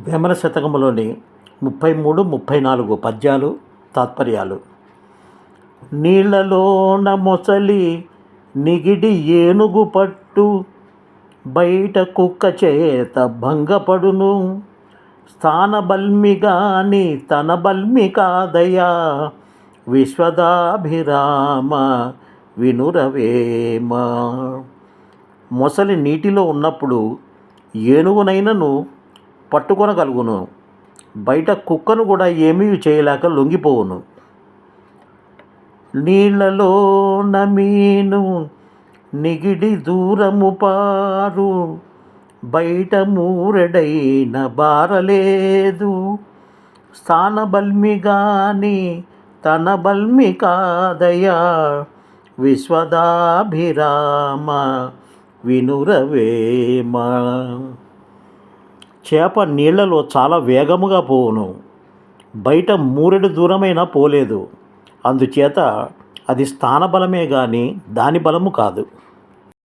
వేమన శతకములోని 33, 34 పద్యాలు తాత్పర్యాలు. నీళ్లలోన మొసలి నిగిడి ఏనుగు పట్టు, బయట కుక్క చేత భంగపడును. స్థానబల్మిగాని తన బల్మి కాదయా, విశ్వదాభిరామ వినురవేమ. మొసలి నీటిలో ఉన్నప్పుడు ఏనుగునైనను పట్టుకొనగలుగును, బయట కుక్కను కూడా ఏమీ చేయలేక లొంగిపోవును. నీళ్లలోన మీను నిగిడి దూరము పారు, బయట మూరెడైన బారలేదు. స్థానబల్మిగాని తన బల్మి కాదయా, విశ్వదాభిరామ వినురవేమ. చేప నీళ్లలో చాలా వేగముగా పోవును, బయట మూరెడు దూరమైనా పోలేదు. అందుచేత అది స్థానబలమే కానీ దాని బలము కాదు.